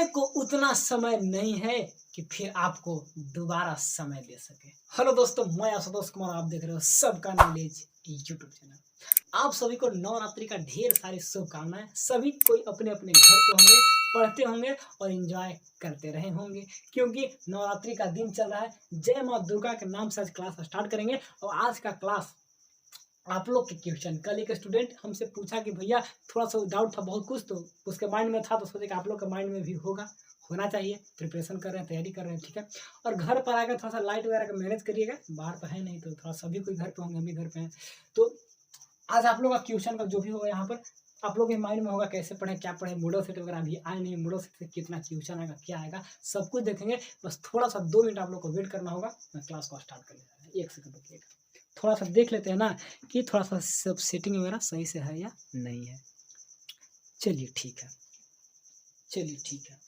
को उतना समय नहीं है कि फिर आपको दोबारा समय दे सके। हेलो दोस्तों, मैं आशुतोष कुमार, आप देख रहे हो सबका नॉलेज यूट्यूब चैनल। आप सभी को नवरात्रि का ढेर सारी शुभकामनाएं। सभी कोई अपने अपने घर पे होंगे, पढ़ते होंगे और एंजॉय करते रहे होंगे, क्योंकि नवरात्रि का दिन चल रहा है। जय माँ दुर्गा के नाम से आज क्लास स्टार्ट करेंगे। और आज का क्लास आप लोग के क्वेश्चन, कल एक स्टूडेंट हमसे पूछा कि भैया थोड़ा सा डाउट था, बहुत कुछ तो उसके माइंड में था, तो सोचे कि आप लोग के माइंड में भी होना चाहिए। प्रिपरेशन कर रहे हैं, तैयारी कर रहे हैं, ठीक है। और घर पर आकर थोड़ा सा लाइट वगैरह का मैनेज करिएगा, बाहर तो है नहीं, तो थोड़ा सभी कोई घर पे होंगे, हम भी घर पे हैं। तो आज आप लोग का क्वेश्चन का जो भी होगा यहाँ पर आप लोग के माइंड में होगा, कैसे पढ़े, क्या पढ़े, मॉडल सेट वगैरह अभी आए नहीं, मॉडल सेट से कितना क्वेश्चन आएगा, क्या आएगा, सब कुछ देखेंगे। बस थोड़ा सा 2 मिनट आप लोग को वेट करना होगा, मैं क्लास को स्टार्ट कर लेता। 1 सेकंड रुकिएगा, थोड़ा सा देख लेते हैं ना कि थोड़ा सा सब सेटिंग वगैरह सही से है या नहीं है। चलिए ठीक है,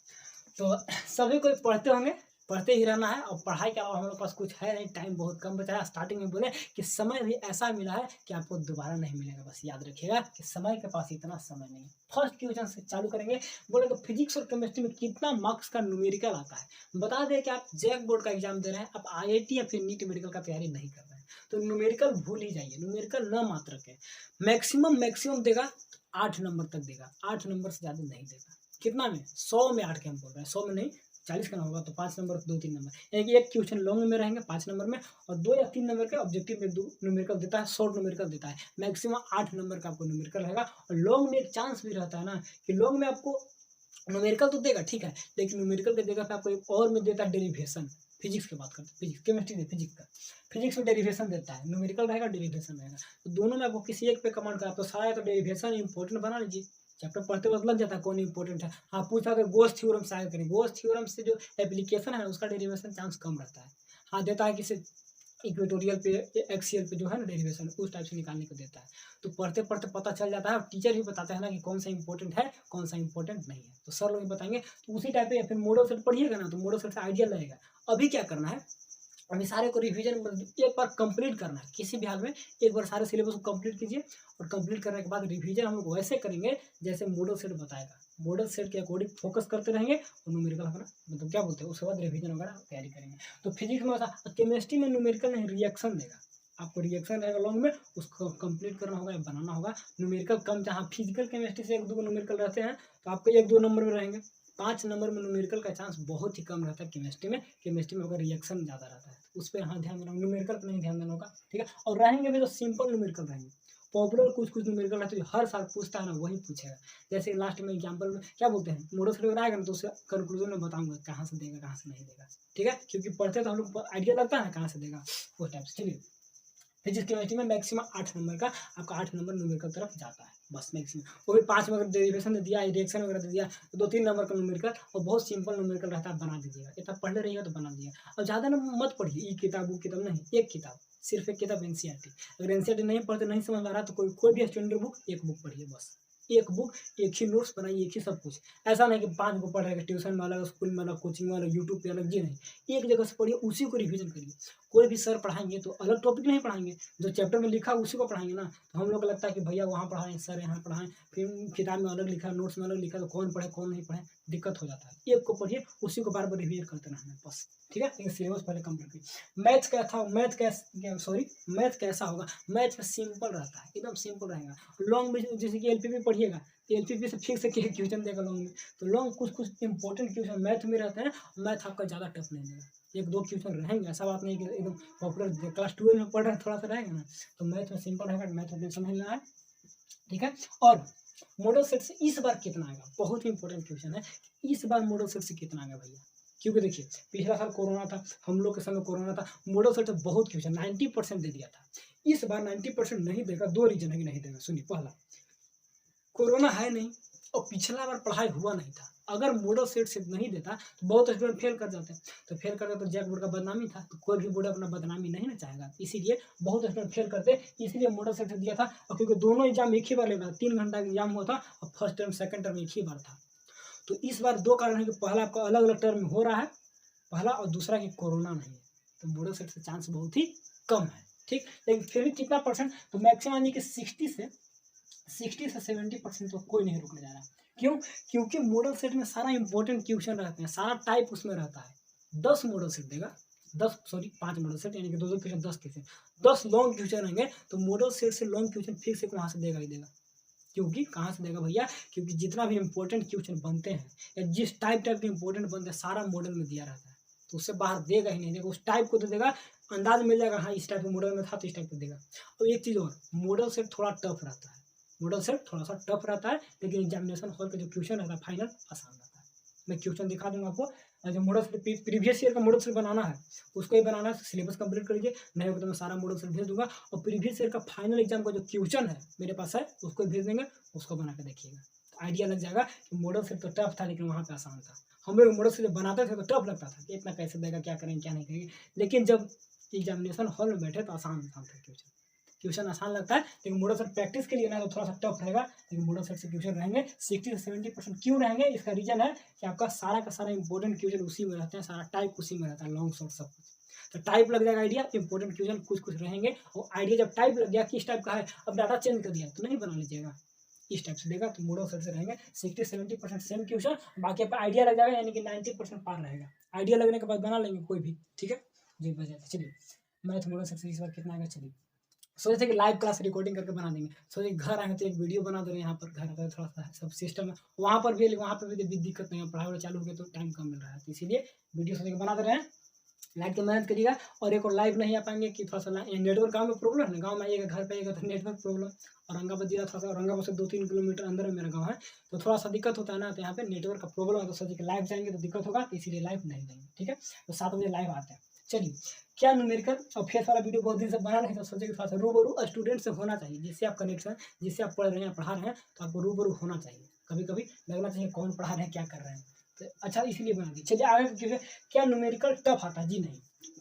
तो सभी कोई पढ़ते होंगे, पढ़ते ही रहना है। और पढ़ाई के अलावा हमारे पास कुछ है नहीं, टाइम बहुत कम बचा है। स्टार्टिंग में बोले कि समय भी ऐसा मिला है कि आपको दोबारा नहीं मिलेगा। बस याद रखिएगा कि समय के पास इतना समय नहीं है। फर्स्ट क्वेश्चन से चालू करेंगे। बोले तो फिजिक्स और केमिस्ट्री में कितना मार्क्स का न्यूमेरिकल आता है। बता दें कि आप जैक बोर्ड का एग्जाम दे रहे हैं, आप IIT या फिर नीट मेडिकल का तैयारी नहीं कर रहे हैं, तो न्यूमेरिकल भूल ही जाइए। न्यूमेरिकल न मात्र के मैक्सिमम देगा 8 नंबर तक देगा, 8 नंबर से ज़्यादा नहीं देगा। कितना में? 100 में 8 के हम बोल रहे हैं, 100 में नहीं, 40 का ना होगा तो 5 नंबर, 2-3 नंबर, यानी कि एक क्वेश्चन लॉन्ग में रहेंगे 5 नंबर में, और 2 या 3 नंबर के ऑब्जेक्टिव में न्यूमेरिकल देता है, शॉर्ट न्यूमेरिकल देता है। मैक्सिमम 8 नंबर का आपको न्यूमेरिकल रहेगा। और लॉन्ग में एक चांस भी रहता है ना कि लॉन्ग में आपको न्यूमेरिकल तो देगा, ठीक है, लेकिन न्यूमेरिकल के देगा फिर आपको एक और में देता है डेरिवेशन। फिजिक्स की बात करते हैं, फिजिक्स, केमिस्ट्री नहीं, फिजिक्स का। फिजिक्स में डेरिवेशन देता है, न्यूमेरिकल रहेगा, डेरिवेशन रहेगा। तो दोनों में आपको किसी एक पे कमांड करा, तो सारा तो डेरिवेशन इंपॉर्टेंट बना लीजिए। चैप्टर पढ़ते वक्त लग जाता है कौन इंपॉर्टेंट है। हाँ, पूछा कि गोस थ्योरम से आगे करें, गोस थ्योरम से जो एप्लीकेशन है उसका डेरिवेशन चांस कम रहता है। हाँ, देता है किसी इक्वेटोरियल पे, एक्सियल पे जो है ना डेरिवेशन, उस टाइप से निकालने को देता है। तो पढ़ते पढ़ते पता चल जाता है। टीचर भी बताते हैं ना कि कौन सा इंपॉर्टेंट है, कौन सा इंपॉर्टेंट नहीं है, तो सर लोग भी बताएंगे। तो उसी टाइप पे फिर मॉडल सेट पढ़िएगा ना, तो मॉडल सेट से आइडिया लगेगा। अभी क्या करना है, अभी सारे को रिवीजन एक बार कंप्लीट करना है। किसी भी हाल में एक बार सारे सिलेबस को कंप्लीट कीजिए, और कंप्लीट करने के बाद रिवीजन हम लोग वैसे करेंगे जैसे मॉडल सेट बताएगा। मॉडल सेट के अकॉर्डिंग फोकस करते रहेंगे, और न्यूमेरिकल अपना मतलब क्या बोलते हैं, उसके बाद रिवीजन वगैरह तैयारी करेंगे। तो फिजिक्स में ऐसा, केमिस्ट्री में न्यूमेरिकल नहीं, रिएक्शन देगा आपको, रिएक्शन रहेगा लॉन्ग में, उसको कंप्लीट करना होगा या बनाना होगा। न्यूमेरिकल कम, जहाँ फिजिकल केमिस्ट्री से 1-2 न्यूमेरिकल रहते हैं, तो आपको 1-2 नंबर में रहेंगे। 5 नंबर में न्यूमेरिकल का चांस बहुत ही कम रहता है केमिस्ट्री में। केमिस्ट्री में अगर रिएक्शन ज़्यादा रहता है, तो उस पर यहाँ ध्यान देना, न्यूमेरिकल पर नहीं ध्यान देना होगा, ठीक है। और रहेंगे भी तो सिंपल न्यूमेरिकल रहेंगे। पॉपुलर कुछ न्यूमेरिकल रहते हैं जो हर साल पूछता है ना, वही पूछेगा। जैसे लास्ट में एग्जाम्पल में क्या बोलते हैं, मॉडल सेट आएगा ना, तो उससे कंक्लूजन में बताऊंगा कहाँ से देगा, कहाँ से नहीं देगा, ठीक है। क्योंकि पढ़ते तो हम लोग आइडिया लगता है कहाँ से देगा, उस टाइप से। चलिए, फिजिक्स केमिस्ट्री में मैक्सिमम 8 नंबर का आपका 8 नंबर न्यूमेरिकल तरफ जाता है, बस मैक्सिमम। वो भी 5 में डेरिवेशन दे दिया, रिएक्शन वगैरह दे दिया, तो 2-3 नंबर का न्यूमेरिकल, और बहुत सिंपल न्यूमेरिकल रहता है, बना दीजिएगा। इतना पढ़ते रहिएगा तो बना दीजिएगा। और ज़्यादा ना मत पढ़िए, किताब नहीं, एक किताब, सिर्फ एक किताब NCERT। अगर NCERT नहीं पढ़ते, नहीं समझ में आ रहा, तो कोई भी स्टैंडर्ड बुक, एक बुक पढ़िए बस। एक बुक, एक ही नोट्स बनाइए, एक ही सब कुछ। ऐसा नहीं कि 5 बुक पढ़ रहे हैं, ट्यूशन में अलग, स्कूल में अलग, कोचिंग में अलग, यूट्यूब पे अलग, जी नहीं। एक जगह से पढ़िए, उसी को रिवीजन करिए। कोई भी सर पढ़ाएंगे तो अलग टॉपिक नहीं पढ़ाएंगे, जो चैप्टर में लिखा उसी को पढ़ाएंगे ना। तो हम लोग को लगता है कि भैया वहाँ पढ़ाएं, सर यहाँ पढ़ाएं, फिर किताब में अलग लिखा, नोट्स में अलग लिखा, तो कौन पढ़े कौन नहीं पढ़े, दिक्कत हो जाता है। एक को पढ़िए, उसी को बार बार रिवीजन करते रहना बस, ठीक है। लेकिन सिलेबस पहले कंप्लीट कीजिए। मैथ कैसा होगा, मैथ में सिंपल रहता है, एकदम सिंपल रहेगा। लॉन्ग में जैसे कि LPP पढ़िएगा, तो LPP से फिक्स क्वेश्चन देगा लॉन्ग में। तो लॉन्ग कुछ इंपॉर्टेंट क्वेश्चन मैथ में रहते हैं, मैथ आपका ज़्यादा टफ नहीं देगा। 1-2 क्वेश्चन रहेंगे, ऐसा बात नहीं कि एकदम पॉपुलर क्लास 12 में पढ़ रहे हैं थोड़ा सा रहेगा ना। तो मैथ में सिंपल रहेगा, मैथ में समझ लेना है, ठीक है। और मॉडल सेट से इस बार कितना आएगा, बहुत ही इंपॉर्टेंट क्वेश्चन है। इस बार मॉडल सेट से कितना आएगा भैया, क्योंकि देखिए पिछला साल कोरोना था, हम लोग के समय कोरोना था, मॉडल सेट से बहुत क्वेश्चन 90% दे दिया था। इस बार 90% नहीं देगा। 2 रीजन है कि नहीं देगा, सुनिए। पहला, कोरोना है नहीं, और पिछला बार पढ़ाई हुआ नहीं था। अगर मॉडल सेट से नहीं देता तो बहुत स्टूडेंट फेल कर जाते, तो फेल करते तो जैक बोर्ड का बदनामी था, तो कोई भी बोर्ड अपना बदनामी नहीं ना चाहेगा, इसीलिए बहुत स्टूडेंट फेल करते, इसलिए मॉडल सेट से दिया था। और क्योंकि दोनों एग्जाम एक ही बार लेना, 3 घंटा एग्जाम हुआ था, और फर्स्ट टर्म सेकंड टर्म एक ही बार था। तो इस बार 2 कारण है कि पहला आपका अलग अलग टर्म हो रहा है, पहला, और दूसरा कि कोरोना नहीं है, तो मॉडल सेट से चांस बहुत ही कम है, ठीक। लेकिन फिर भी कितना परसेंट, तो मैक्सिमम यानी कि 60 से 70% तो कोई नहीं रुकने जा रहा, क्यों? क्योंकि मॉडल सेट में सारा इंपॉर्टेंट क्वेश्चन रहते हैं, सारा टाइप उसमें रहता है। 10 मॉडल सेट देगा, 5 मॉडल सेट, यानी कि 2-2 क्वेश्चन, 10 क्वेश्चन, 10 लॉन्ग क्वेश्चन रहेंगे, तो मॉडल सेट से लॉन्ग क्वेश्चन फिक्स है वहाँ से देगा ही देगा। क्योंकि कहाँ से देगा भैया? क्योंकि जितना भी इंपॉर्टेंट क्वेश्चन बनते हैं या जिस टाइप के इंपॉर्टेंट बनते हैं सारा मॉडल में दिया रहता है, तो उससे बाहर देगा ही नहीं, देगा उस टाइप को तो देगा, अंदाज मिल जाएगा हाँ इस टाइप के मॉडल में था तो इस टाइप का देगा। और एक चीज़ और, मॉडल सेट थोड़ा टफ रहता है, मॉडल सेट थोड़ा सा टफ रहता है, लेकिन एग्जामिनेशन हॉल का जो क्वेश्चन रहता है फाइनल आसान रहता है। मैं क्वेश्चन दिखा दूंगा आपको। जो मॉडल सेट प्रीवियस ईयर का मॉडल सेट बनाना है उसको ही बनाना है, सिलेबस कंप्लीट करिए, नहीं होगा तो मैं सारा मॉडल सेट भेज दूंगा। और प्रीवियस ईयर का फाइनल एग्जाम का जो क्वेश्चन है मेरे पास है उसको भेज देंगे, उसको बना के देखिएगा, आइडिया लग जाएगा कि मॉडल सेट तो टफ था लेकिन वहाँ पे आसान था। हम लोग मॉडल सेट जब बनाते थे तो टफ लगता था कि इतना कैसे देगा, क्या करेंगे क्या नहीं करेंगे, लेकिन जब एग्जामिनेशन हॉल में बैठे तो आसान था क्वेश्चन आसान लगता है। लेकिन मॉडल सेट प्रैक्टिस के लिए ना तो थोड़ा सा टफ रहेगा, लेकिन मॉडल सेट से क्वेश्चन रहेंगे 60 से 70%। क्यों रहेंगे? इसका रीजन है कि आपका सारा का सारा इंपॉर्टेंट क्वेश्चन उसी में रहते हैं, सारा टाइप उसी में रहता है, लॉन्ग शॉर्ट सब कुछ। तो टाइप लग जाएगा आइडिया, इंपॉर्टेंट क्वेश्चन कुछ कुछ रहेंगे, और आइडिया जब टाइप लग गया किस टाइप का है, अब डाटा चेंज कर दिया तो नहीं बना लीजिएगा, इस टाइप से देगा तो मॉडल सेट से रहेंगे 60-70% सेम क्वेश्चन, बाकी आपका आइडिया लग जाएगा, यानी कि 90% पार रहेगा। आइडिया लगने के बाद बना लेंगे कोई भी, ठीक है जी बस। चलिए मैथ मॉडल सेट से इस बार कितना आएगा, चलिए सोचे थे कि लाइव क्लास रिकॉर्डिंग करके बना देंगे, सोचे घर आए तो एक वीडियो बना दे रहे हैं, यहाँ पर घर आता है थोड़ा सा सब सिस्टम है, वहाँ पर भी दिक्कत नहीं है, पढ़ाई वढ़ाई चालू हो गया तो टाइम कम मिल रहा है, तो इसीलिए वीडियो सोचे बना दे रहे हैं। लाइट की मेहनत करिएगा। और एक और लाइव नहीं आ पाएंगे कि थोड़ा सा नेटवर्क गाँव में प्रॉब्लम है ना, गाँव में आइएगा घर पे आइएगा तो नेटवर्क प्रॉब्लम। औरंगाबाद जिला थोड़ा सा, औरंगाबाद से 2-3 किलोमीटर अंदर में मेरा गाँव है, तो थोड़ा सा दिक्कत होता है ना, तो यहाँ पे नेटवर्क का प्रॉब्लम है, तो सोचे कि लाइव जाएंगे तो दिक्कत होगा, इसीलिए लाइव नहीं जाएंगे, ठीक है। तो 7 बजे लाइव आते हैं। चलिए क्या न्यूमेरिकल और फेस वाला वीडियो बहुत दिन से बना नहीं, तो सोचे कि थोड़ा सा रूबरू स्टूडेंट से होना चाहिए, जिससे आप कनेक्शन, जिससे आप पढ़ रहे हैं पढ़ा रहे हैं तो आपको रूबरू होना चाहिए, कभी कभी लगना चाहिए कौन पढ़ा रहे हैं क्या कर रहे हैं, तो अच्छा इसीलिए बना दी। चलिए आगे क्योंकि क्या न्यूमेरिकल टफ आता है? जी नहीं,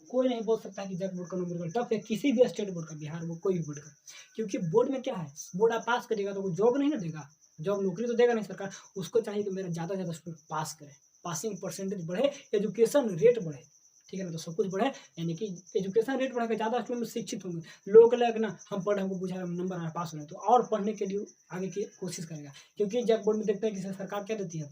कोई नहीं बोल सकता कि जैक बोर्ड का न्यूमेरिकल टफ है, किसी भी स्टेट बोर्ड का, बिहार बोर्ड, कोई भी बोर्ड का, क्योंकि बोर्ड में क्या है, बोर्ड आप पास करेगा तो वो जॉब नहीं ना देगा, जॉब नौकरी तो देगा नहीं सरकार, उसको चाहिए कि मेरा ज़्यादा से ज़्यादा स्टूडेंट पास करे, पासिंग परसेंटेज बढ़े, एजुकेशन रेट बढ़े, ठीक है ना, तो सब कुछ बढ़े, यानी कि एजुकेशन रेट बढ़ेगा, ज़्यादा स्टूडेंट शिक्षित होंगे, लोग लगे ना हम पढ़े हमको बुझा नंबर आया पास हो रहे, तो और पढ़ने के लिए आगे की कोशिश करेगा। क्योंकि जैक बोर्ड में देखते हैं कि सरकार क्या देती है,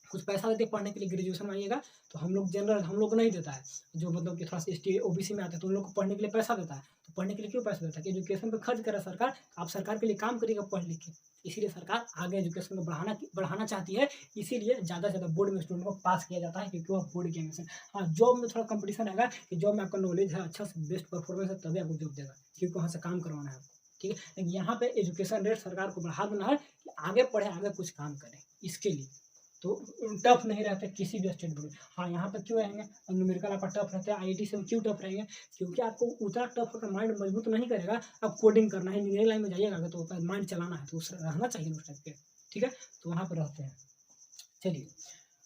कुछ पैसा देते हैं पढ़ने के लिए, ग्रेजुएशन में आइएगा तो हम लोग जनरल, हम लोग को नहीं देता है, जो मतलब कि थोड़ा सा ST OBC में आते हैं तो उन लोग को पढ़ने के लिए पैसा देता है, तो पढ़ने के लिए क्यों पैसा देता है कि एजुकेशन पे खर्च करे सरकार, आप सरकार के लिए काम करिएगा पढ़ लिख के, इसीलिए सरकार आगे एजुकेशन को बढ़ाना चाहती है, इसीलिए ज़्यादा से ज़्यादा बोर्ड में स्टूडेंट को पास किया जाता है, क्योंकि वह बोर्ड की एग्जामिनेशन। हाँ जॉब में थोड़ा कंपटीशन रहेगा कि जॉब में आपका नॉलेज है अच्छा से बेस्ट परफॉर्मेंस है तभी आपको जॉब देगा, क्योंकि वहाँ से काम करवाना है आपको, ठीक है। लेकिन यहाँ पे एजुकेशन रेट सरकार को बढ़ा देना है कि आगे पढ़े आगे कुछ काम करें, इसके लिए तो टफ नहीं रहते किसी भी स्टेट बोर्ड में। हाँ यहाँ पर क्यों रहेंगे न्यूमेरिकल आपका टफ रहता है, IIT से क्यों टफ रहेंगे, क्योंकि आपको उतना टफ होकर माइंड मजबूत नहीं करेगा, अब कोडिंग करना है, इंजीनियरिंग लाइन में जाइएगा तो माइंड चलाना है, तो उस रहना चाहिए उस टाइप पे, ठीक है, तो वहाँ पर रहते हैं। चलिए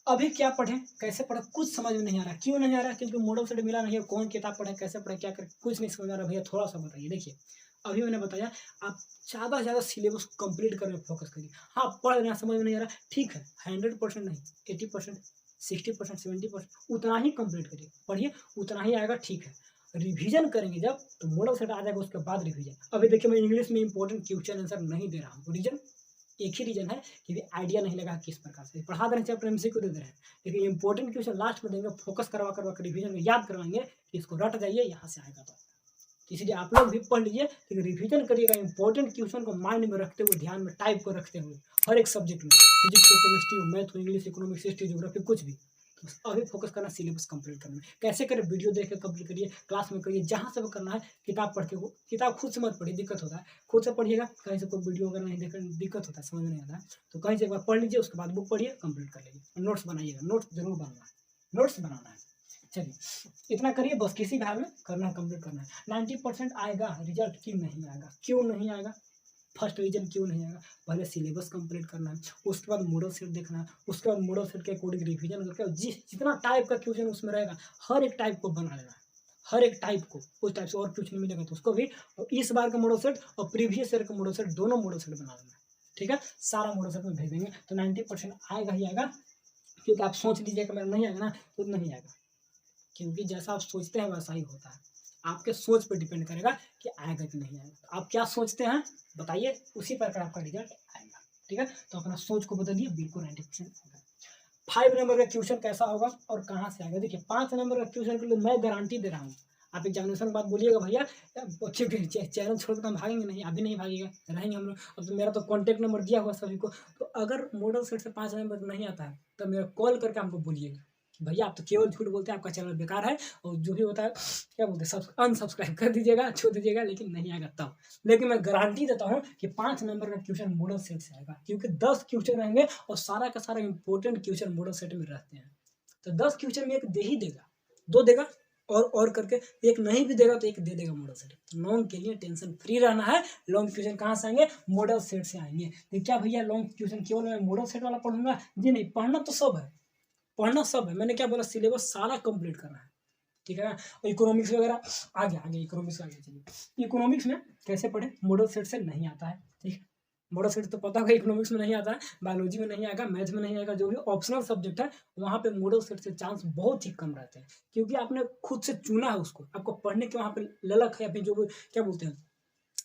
अभी क्या पढ़ें कैसे पढ़ें कुछ समझ में नहीं आ रहा, क्यों नहीं आ रहा, क्योंकि मॉडल सेट मिला नहीं है, कौन किताब पढ़े कैसे पढ़े क्या करें कुछ नहीं समझ आ रहा, भैया थोड़ा सा बताइए। देखिए अभी मैंने बताया आप ज़्यादा से ज़्यादा सिलेबस कंप्लीट करने फोकस करिए। हाँ पढ़ रहे हैं समझ में नहीं आ रहा, ठीक है 100% नहीं, 80%, 60%, 70% उतना ही कंप्लीट करिए, पढ़िए उतना ही आएगा, ठीक है। रिवीजन करेंगे जब तो मॉडल सेट आ जाएगा, उसके बाद रिवीजन। अभी देखिए मैं इंग्लिश में इंपॉर्टेंट क्वेश्चन आंसर नहीं दे रहा हूँ, रीजन एक ही रीजन है कि आइडिया नहीं लगा किस प्रकार से पढ़ा दे रहे हैं, चैप्टर MCQ दे रहे हैं, लेकिन इंपॉर्टेंट क्वेश्चन लास्ट में देंगे, फोकस करवा कर रिवीजन में याद करवाएंगे कि इसको रट जाइए यहाँ से आएगा, तो इसलिए आप लोग भी पढ़ लीजिए, लेकिन रिवीजन करिएगा इंपॉर्टेंट क्वेश्चन को माइंड में रखते हुए, ध्यान में टाइप को रखते हुए, हर एक सब्जेक्ट में, फिजिक्स हो, केमिस्ट्री हो, मैथ हो, इंग्लिश, इकोनॉमिक्स, हिस्ट्री, ज्योग्राफी, कुछ भी, तो अभी फोकस करना सिलेबस कंप्लीट करना। कैसे करें, वीडियो देख के कंप्लीट करिए, क्लास में करिए, जहाँ से भी करना है किताब पढ़ के, वो किताब खुद से मत पढ़िए, दिक्कत होता है, खुद से पढ़िएगा, कहीं से कोई वीडियो अगर नहीं देखें दिक्कत होता है, समझ नहीं आता है, तो कहीं से एक बार पढ़ लीजिए, उसके बाद बुक पढ़िए, कंप्लीट कर लीजिए, नोट्स बनाइएगा, नोट्स जरूर बनाना है, नोट्स बनाना है। चलिए इतना करिए बस, किसी भाग में करना है कंप्लीट करना है। 90% आएगा रिजल्ट, क्यों नहीं आएगा, क्यों नहीं आएगा, फर्स्ट रीजन क्यों नहीं आएगा, पहले सिलेबस कंप्लीट करना है, उसके बाद मॉडल सेट देखना है, उसके बाद मॉडल सेट के अकॉर्डिंग रिवीजन करके जितना टाइप का क्वेश्चन उसमें रहेगा हर एक टाइप को बना लेना है, हर एक टाइप को, उस टाइप से और क्वेश्चन मिलेगा तो उसको भी, और इस बार का मॉडल सेट और प्रीवियस ईयर का मॉडल सेट दोनों मॉडल सेट बना लेना है, ठीक है। सारा मॉडल सेट में भेज देंगे तो 90% आएगा ही आएगा, क्योंकि आप सोच लीजिए कि मेरा नहीं आएगा ना तो नहीं आएगा, क्योंकि जैसा आप सोचते हैं वैसा ही होता है, आपके सोच पर डिपेंड करेगा कि आएगा कि नहीं आएगा। तो आप क्या सोचते हैं बताइए, उसी प्रकार आपका रिजल्ट आएगा। ठीक है, तो अपना सोच को बदलिए, बिल्कुल 90% आएगा। 5 नंबर का क्वेश्चन कैसा होगा और कहाँ से आएगा? देखिए 5 नंबर का क्वेश्चन के लिए मैं गारंटी दे रहा हूँ। आप एग्जामिनेशन के बाद बोलिएगा भैया क्योंकि चैनल छोड़ कर हम भागेंगे नहीं, अभी नहीं भागेगा, रहेंगे हम लोग। अब तो मेरा तो कॉन्टैक्ट नंबर दिया हुआ सभी को, तो अगर मॉडल सेट से 5 नंबर नहीं आता है तो मेरा कॉल करके हमको बोलिएगा भैया आप तो केवल झूठ बोलते हैं, आपका चैनल बेकार है, और जो भी होता है क्या बोलते हैं सब अनसब्सक्राइब कर दीजिएगा, छोड़ दीजिएगा, लेकिन नहीं आएगा तब। लेकिन मैं गारंटी देता हूँ कि 5 नंबर का क्वेश्चन मॉडल सेट से आएगा, क्योंकि 10 क्वेश्चन रहेंगे और सारा का सारा इंपॉर्टेंट क्वेश्चन मॉडल सेट में रहते हैं। तो 10 क्वेश्चन में एक दे ही देगा, 2 देगा, और करके एक नहीं भी देगा तो एक दे देगा मॉडल सेट। तो लॉन्ग के लिए टेंशन फ्री रहना है। लॉन्ग क्वेश्चन कहाँ से आएंगे? मॉडल सेट से आएंगे। तो क्या भैया लॉन्ग क्वेश्चन केवल मैं मॉडल सेट वाला पढ़ूंगा? जी नहीं, पढ़ना तो सब है, पढ़ना सब है। मैंने क्या बोला, सिलेबस सारा कंप्लीट करना है, ठीक है ना। और इकोनॉमिक्स वगैरह आगे इकोनॉमिक्स आगे चलिए। इकोनॉमिक्स में कैसे पढ़े? मॉडल सेट से नहीं आता है, ठीक है। मॉडल सेट तो पता होगा इकोनॉमिक्स में नहीं आता है, बायोलॉजी में नहीं आएगा, मैथ में नहीं आएगा, जो भी ऑप्शनल सब्जेक्ट है वहाँ पे मॉडल सेट से चांस बहुत ही कम रहते हैं, क्योंकि आपने खुद से चुना है उसको, आपको पढ़ने के वहाँ पे ललक है, या फिर जो क्या बोलते हैं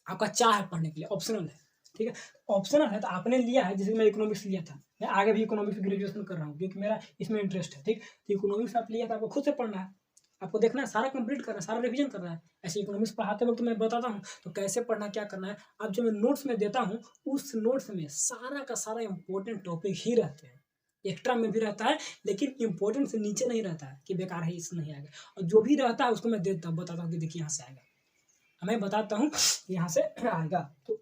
आपका चाह है पढ़ने के लिए, ऑप्शनल है, ठीक है। ऑप्शनल है तो आपने लिया है, जैसे मैं इकोनॉमिक्स लिया था, मैं आगे भी इकोनॉमिक्स ग्रेजुएशन कर रहा हूँ क्योंकि मेरा इसमें इंटरेस्ट है, ठीक। तो इकोनॉमिक्स आप लिया था, आपको खुद से पढ़ना है, आपको देखना है, सारा कंप्लीट करना है, सारा रिवीजन करना है। ऐसे इकोनॉमिक्स पढ़ाते वक्त मैं बताता हूँ तो कैसे पढ़ना, क्या करना है। अब जो मैं नोट्स में देता हूँ उस नोट्स में सारा का सारा इंपॉर्टेंट टॉपिक ही रहते हैं, एक्स्ट्रा में भी रहता है, लेकिन इंपॉर्टेंट से नीचे नहीं रहता है कि बेकार है इससे नहीं आएगा। और जो भी रहता है उसको मैं देता हूँ, बताता हूँ कि देखिए यहाँ से आएगा, मैं बताता हूँ यहाँ से आएगा। तो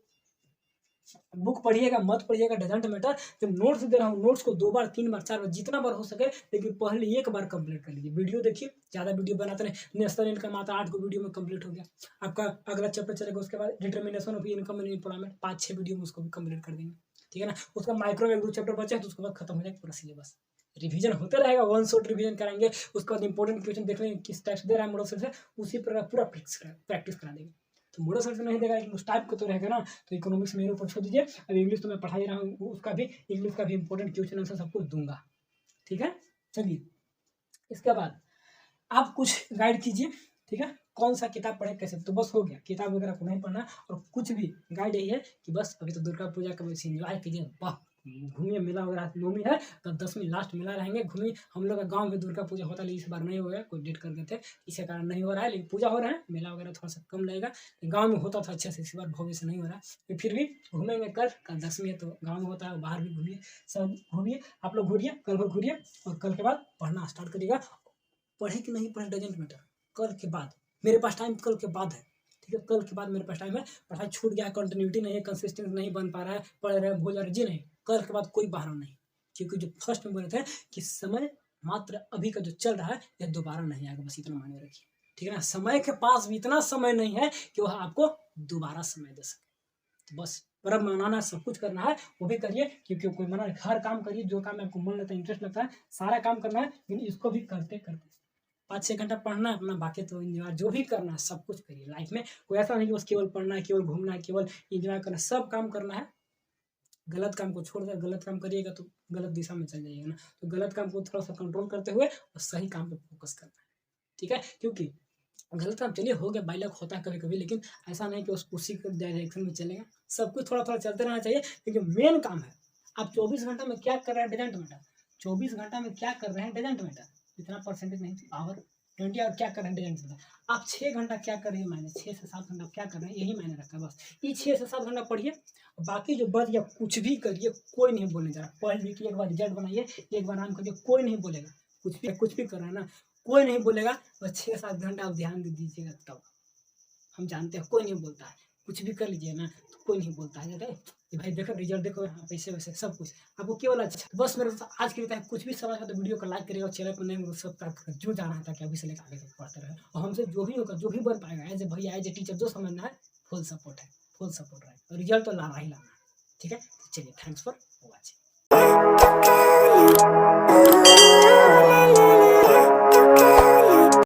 बुक पढ़िएगा मत पढ़िएगा डजेंट मैटर। जब नोट्स दे रहा हूँ, नोट्स को 2 बार 3 बार 4 बार जितना बार हो सके, लेकिन पहले 1 बार कंप्लीट कर लीजिए। वीडियो देखिए, ज़्यादा वीडियो बनाते नहीं। नेशनल इनकम आता 8 को वीडियो में कंप्लीट हो गया, आपका अगला चैप्टर चलेगा, उसके बाद determination of income and employment 5-6 video में उसको भी कंप्लीट कर देंगे, ठीक है ना। उसका माइक्रो 1-2 चैप्टर बचे तो उसके बाद खत्म हो जाएगा पूरा सिलेबस। रिवीजन होते रहेगा, वन शॉट रिवीजन कराएंगे, उसके बाद इंपॉर्टेंट क्वेश्चन देख लेंगे किस टाइप से दे रहा है मॉडल सेट से, उसी पर पूरा प्रैक्टिस करा देंगे। तो मॉडल सेट से नहीं देगा, लेकिन उस टाइप का तो रहेगा ना। तो इकोनॉमिक्स मेरे ऊपर छोड़ दीजिए। अब इंग्लिश तो मैं पढ़ा ही रहा हूँ, उसका भी इंग्लिश का भी इंपॉर्टेंट क्वेश्चन आंसर सब कुछ दूंगा, ठीक है। चलिए इसके बाद आप कुछ गाइड कीजिए, ठीक है, कौन सा किताब पढ़े कैसे। तो बस हो गया, किताब वगैरह को नहीं पढ़ना, और कुछ भी गाइड यही है कि बस अभी तो दुर्गा पूजा का वैसे एंजॉय कीजिए, वाह घूमिए, मेला वगैरह 9वीं है तो 10वीं लास्ट मेला रहेंगे, घूमिए। हम लोग का गांव में दुर्गा पूजा होता है, लेकिन इस बार नहीं हो गया, कोई डेट कर गए थे, इसी कारण नहीं हो रहा है। लेकिन पूजा हो रहा है, मेला वगैरह थोड़ा सा कम लगेगा। गाँव में होता था अच्छे से, इस बार भव्य से नहीं हो रहा है, तो फिर भी घूमेंगे। कल 10वीं है तो गाँव में होता है, बाहर भी घूमिए, सब घूमिए, आप लोग घूरिए, कल भर घूरिए, और कल के बाद पढ़ना स्टार्ट करिएगा। पढ़े कि नहीं पढ़े डजेंट मैटर, कल के बाद मेरे पास टाइम कल के बाद है, ठीक है। कल के बाद मेरे पास टाइम है, पढ़ाई छूट गया, कंटिन्यूटी नहीं है, कंसिस्टेंट नहीं बन पा रहा है, पढ़ रहे भूल जा रहे, जी नहीं, कल के बाद कोई बहाना नहीं। क्योंकि जो फर्स्ट में बोले थे कि समय मात्र अभी का जो चल रहा है यह दोबारा नहीं आएगा, बस इतना माने रखिए, ठीक है ना। समय के पास भी इतना समय नहीं है कि वह आपको दोबारा समय दे सके। तो बस पर्व मनाना, सब कुछ करना है, वो भी करिए, क्योंकि कोई मना, हर काम करिए जो काम आपको मन लगता है, इंटरेस्ट लगता है, सारा काम करना है, लेकिन इसको भी करते करते 5-6 घंटा पढ़ना है अपना, बाकी तो इंजॉय जो भी करना है सब कुछ करिए लाइफ में। कोई ऐसा नहीं कि बस केवल पढ़ना है, केवल घूमना है, केवल इंजॉय करना है, सब काम करना है। गलत काम को छोड़ कर गलत काम करिएगा तो गलत दिशा में चल जाइएगा ना। तो गलत काम को थोड़ा सा कंट्रोल करते हुए और सही काम पे फोकस करना है, ठीक है। क्योंकि गलत काम चलिए हो गया, बाइलक होता है कभी कभी, लेकिन ऐसा नहीं कि उसी डायरेक्शन में चलेगा, सब कुछ थोड़ा थोड़ा चलते रहना चाहिए। क्योंकि मेन काम है आप 24 घंटा में क्या कर रहे हैं डजेंट मैटर, 24 घंटा में क्या कर रहे हैं डजेंट मैटर, इतना परसेंटेज नहीं, आवर 20 आवर क्या कर रहे हैं डजेंट मैटर। आप 6 घंटा क्या कर रहे हैं मायने, 6 से 7 घंटा क्या कर रहे हैं यही मायने रखता है। बस ये 6 से 7 घंटा पढ़िए, बाकी जो बच गया कुछ भी करिए, कोई नहीं बोलने जा रहा। पढ़ लिखिए, एक बार रिजल्ट बनाइए, एक बार नाम करिए, कोई नहीं बोलेगा। कुछ भी कर रहा है ना, कोई नहीं बोलेगा। बस 6-7 घंटा आप ध्यान दे दीजिएगा, तब हम जानते हैं कोई नहीं बोलता है। कुछ भी कर लीजिए ना तो कोई नहीं बोलता है, कि भाई देखो रिजल्ट देखो, हाँ वैसे वैसे सब कुछ आपको केवल अच्छा। बस मेरे आज के लिए कुछ भी समझ है तो वीडियो को लाइक करिएगा, और चैनल को नहीं सब्सक्राइब करेगा, जो जाना है ताकि अभी से लेकर आगे तक पढ़ते रहे। और हमसे जो भी होगा, जो भी बन पाएगा, एज ए भैया, एज ए टीचर, जो समझना है, फुल सपोर्ट है, फुल सपोर्ट रहेगा, और रिजल्ट तो लाना ही लाना है, ठीक है। चलिए, थैंक्स फॉर वॉचिंग।